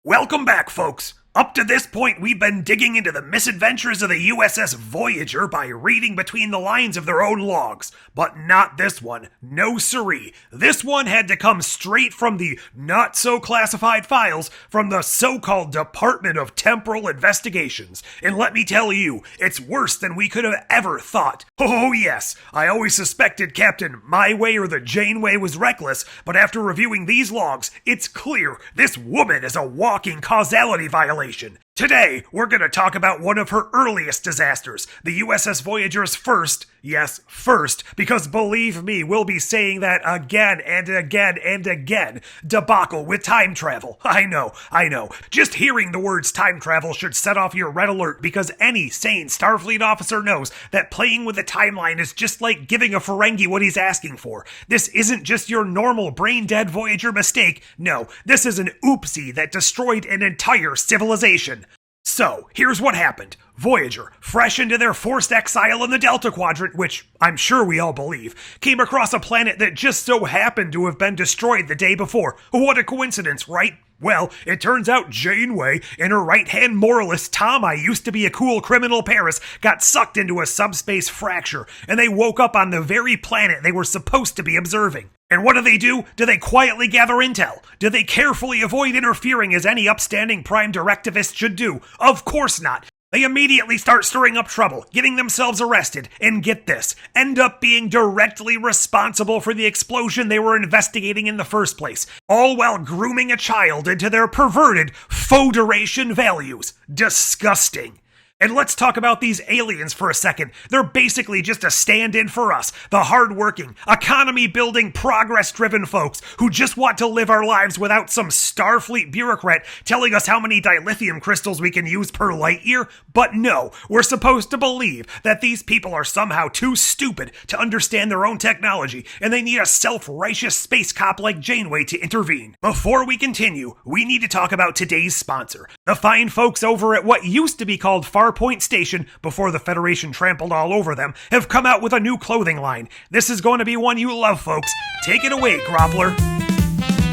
Welcome back, folks. Up to this point, we've been digging into the misadventures of the USS Voyager by reading between the lines of their own logs. But not this one. No siree. This one had to come straight from the not-so-classified files from the so-called Department of Temporal Investigations. And let me tell you, it's worse than we could have ever thought. Oh yes, I always suspected Captain My Way or the Janeway was reckless, but after reviewing these logs, it's clear this woman is a walking causality violation. Today, we're going to talk about one of her earliest disasters, the USS Voyager's first, yes, first, because believe me, we'll be saying that again and again and again, debacle with time travel. I know. Just hearing the words time travel should set off your red alert because any sane Starfleet officer knows that playing with the timeline is just like giving a Ferengi what he's asking for. This isn't just your normal brain-dead Voyager mistake. No, this is an oopsie that destroyed an entire civilization. So, here's what happened. Voyager, fresh into their forced exile in the Delta Quadrant, which I'm sure we all believe, came across a planet that just so happened to have been destroyed the day before. What a coincidence, right? Well, it turns out Janeway and her right-hand moralist Tom, I used to be a cool criminal Paris, got sucked into a subspace fracture, and they woke up on the very planet they were supposed to be observing. And what do? Do they quietly gather intel? Do they carefully avoid interfering as any upstanding prime directivist should do? Of course not. They immediately start stirring up trouble, getting themselves arrested, and get this, end up being directly responsible for the explosion they were investigating in the first place, all while grooming a child into their perverted, faux-duration values. Disgusting. And let's talk about these aliens for a second. They're basically just a stand-in for us, the hard-working, economy-building, progress-driven folks who just want to live our lives without some Starfleet bureaucrat telling us how many dilithium crystals we can use per light year. But no, we're supposed to believe that these people are somehow too stupid to understand their own technology, and they need a self-righteous space cop like Janeway to intervene. Before we continue, we need to talk about today's sponsor, the fine folks over at what used to be called Farpoint Station, before the Federation trampled all over them, have come out with a new clothing line. This is going to be one you love, folks. Take it away, Groppler.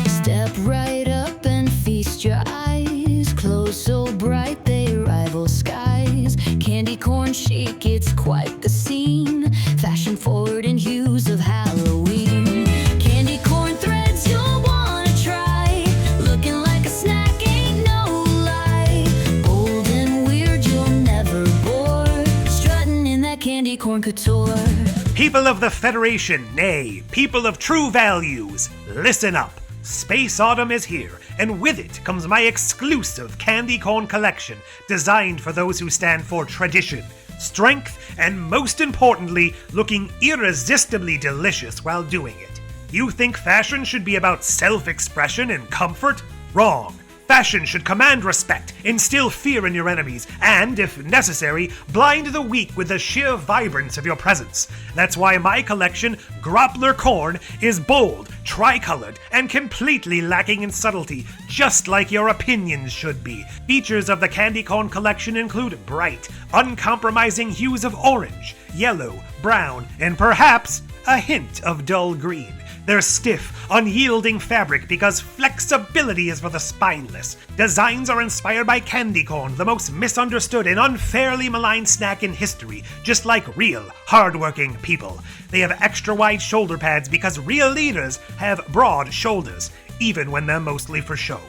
Step right up and feast your eyes. Clothes so bright they rival skies. Candy corn chic, it's quite the scene. Fashion forward in hues of Halloween. Candy corn threads you'll wanna try. Looking like a snack, ain't no lie. Bold and weird, you'll never bore. Strutting in that candy corn couture. People of the Federation, nay, people of true values, listen up. Space Autumn is here, and with it comes my exclusive candy corn collection, designed for those who stand for tradition, strength, and most importantly, looking irresistibly delicious while doing it. You think fashion should be about self-expression and comfort? Wrong. Fashion should command respect, instill fear in your enemies, and, if necessary, blind the weak with the sheer vibrance of your presence. That's why my collection, Groppler Corn, is bold, tricolored, and completely lacking in subtlety, just like your opinions should be. Features of the candy corn collection include bright, uncompromising hues of orange, yellow, brown, and perhaps a hint of dull green. They're stiff, unyielding fabric because flexibility is for the spineless. Designs are inspired by candy corn, the most misunderstood and unfairly maligned snack in history, just like real, hardworking people. They have extra wide shoulder pads because real leaders have broad shoulders, even when they're mostly for show.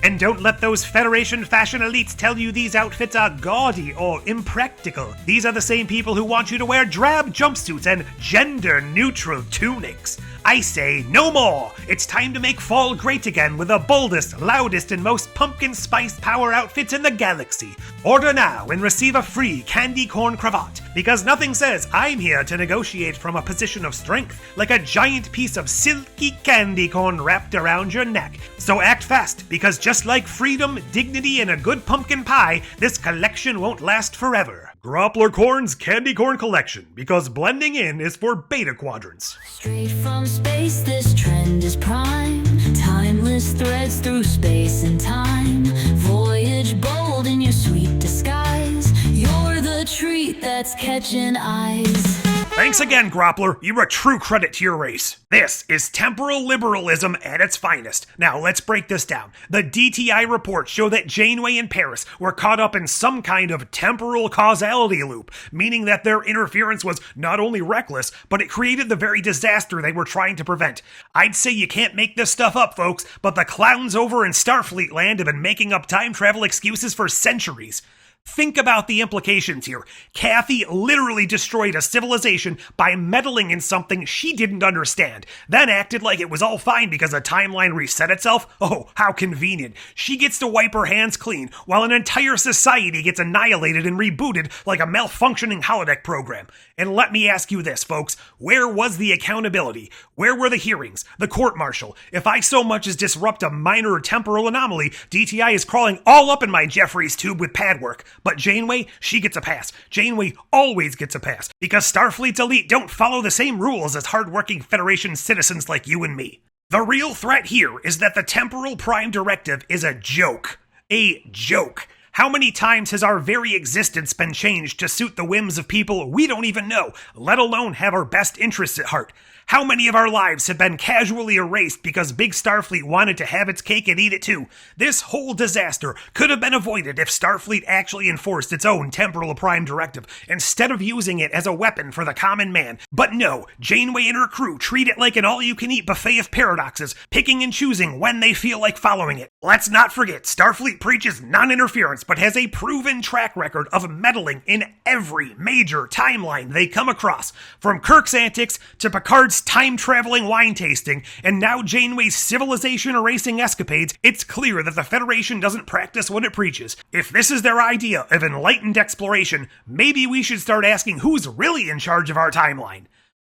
And don't let those Federation fashion elites tell you these outfits are gaudy or impractical. These are the same people who want you to wear drab jumpsuits and gender-neutral tunics. I say no more! It's time to make fall great again with the boldest, loudest, and most pumpkin-spiced power outfits in the galaxy. Order now and receive a free candy corn cravat, because nothing says I'm here to negotiate from a position of strength like a giant piece of silky candy corn wrapped around your neck. So act fast, because just like freedom, dignity, and a good pumpkin pie, this collection won't last forever. Groppler Corn's Candy Corn Collection, because blending in is for beta quadrants. Straight from space, this trend is prime. Timeless threads through space and time. Voyage bold in your sweet disguise. You're the treat that's catching eyes. Thanks again, Groppler. You're a true credit to your race. This is temporal liberalism at its finest. Now, let's break this down. The DTI reports show that Janeway and Paris were caught up in some kind of temporal causality loop, meaning that their interference was not only reckless, but it created the very disaster they were trying to prevent. I'd say you can't make this stuff up, folks, but the clowns over in Starfleet land have been making up time travel excuses for centuries. Think about the implications here. Kathy literally destroyed a civilization by meddling in something she didn't understand, then acted like it was all fine because a timeline reset itself? Oh, how convenient. She gets to wipe her hands clean, while an entire society gets annihilated and rebooted like a malfunctioning holodeck program. And let me ask you this, folks. Where was the accountability? Where were the hearings? The court-martial? If I so much as disrupt a minor temporal anomaly, DTI is crawling all up in my Jeffries tube with pad work. But Janeway, she gets a pass. Janeway always gets a pass, because Starfleet's elite don't follow the same rules as hardworking Federation citizens like you and me. The real threat here is that the Temporal Prime Directive is a joke. A joke. How many times has our very existence been changed to suit the whims of people we don't even know, let alone have our best interests at heart? How many of our lives have been casually erased because Big Starfleet wanted to have its cake and eat it too? This whole disaster could have been avoided if Starfleet actually enforced its own Temporal Prime Directive, instead of using it as a weapon for the common man. But no, Janeway and her crew treat it like an all-you-can-eat buffet of paradoxes, picking and choosing when they feel like following it. Let's not forget, Starfleet preaches non-interference, but has a proven track record of meddling in every major timeline they come across, from Kirk's antics to Picard's time-traveling wine tasting, and now Janeway's civilization-erasing escapades. It's clear that the Federation doesn't practice what it preaches. If this is their idea of enlightened exploration, maybe we should start asking who's really in charge of our timeline.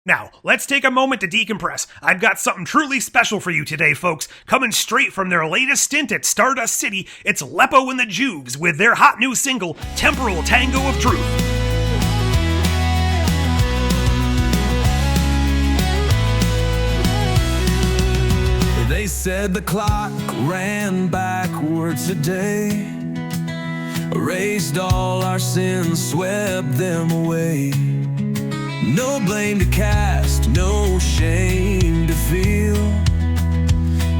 Now, let's take a moment to decompress. I've got something truly special for you today, folks. Coming straight from their latest stint at Stardust City, it's Leppo and the Juves with their hot new single, Temporal Tango of Truth. They said the clock ran backwards a day, erased all our sins, swept them away. No blame to cast, no shame to feel.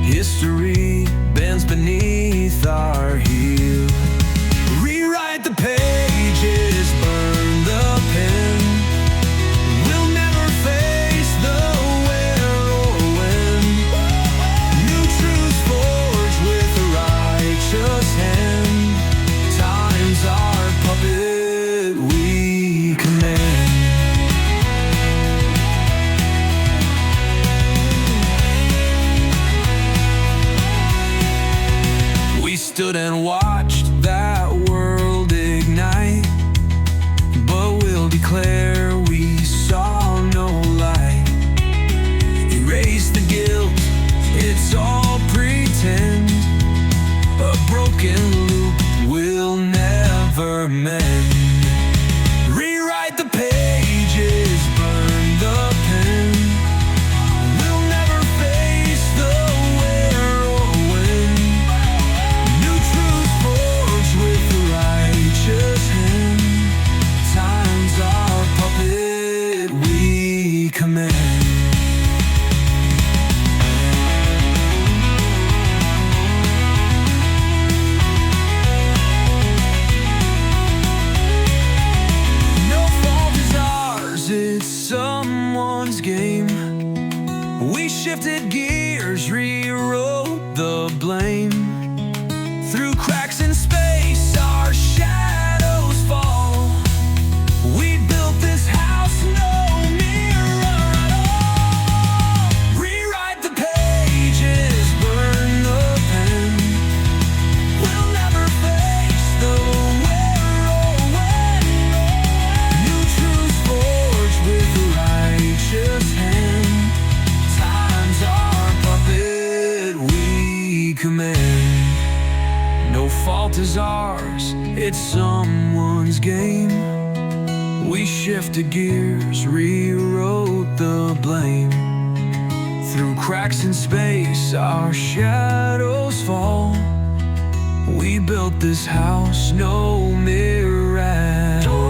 History bends beneath our heel. Rewrite the pages, burn the pen. We'll never face the where or when. New truths forged with a righteous hand. Time's our puppet, we command. Stood and watched that world ignite, but we'll declare we saw no light. Erase the guilt, it's all pretend. A broken loop will never mend. Rewrite the pages, burn the pen. We'll never face the where or when. New truth forged with the righteous hand. Time's our puppet, we command. It's someone's game. We shifted gears, rewrote the blame. Through cracks in space, our shadows fall. We built this house, no mirror at all. Rewrite the pages, burn the pen. We'll never face the where or when. New truths forged with a righteous hand. Time's our puppet, we command. No fault is ours, it's someone's game. We shifted gears, rewrote the blame. Through cracks in space, our shadows fall. We built this house, no mirror at all.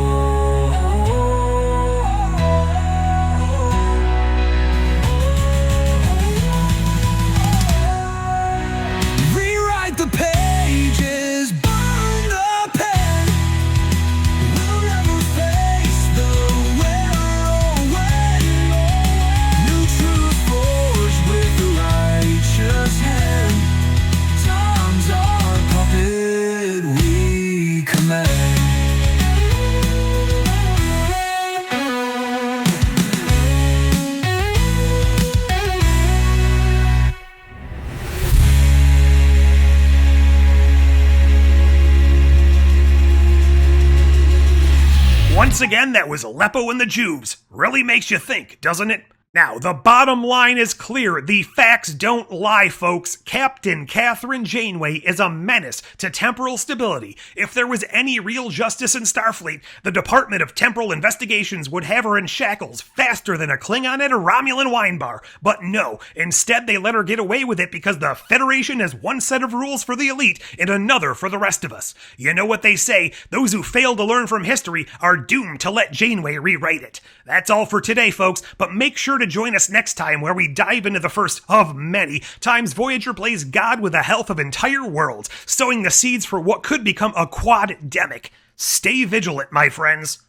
Once again, that was Aleppo and the Juves. Really makes you think, doesn't it? Now, the bottom line is clear. The facts don't lie, folks. Captain Catherine Janeway is a menace to temporal stability. If there was any real justice in Starfleet, the Department of Temporal Investigations would have her in shackles faster than a Klingon at a Romulan wine bar. But no, instead they let her get away with it because the Federation has one set of rules for the elite and another for the rest of us. You know what they say, those who fail to learn from history are doomed to let Janeway rewrite it. That's all for today, folks, but make sure to join us next time where we dive into the first of many times Voyager plays God with the health of entire worlds, sowing the seeds for what could become a quad-demic. Stay vigilant, my friends.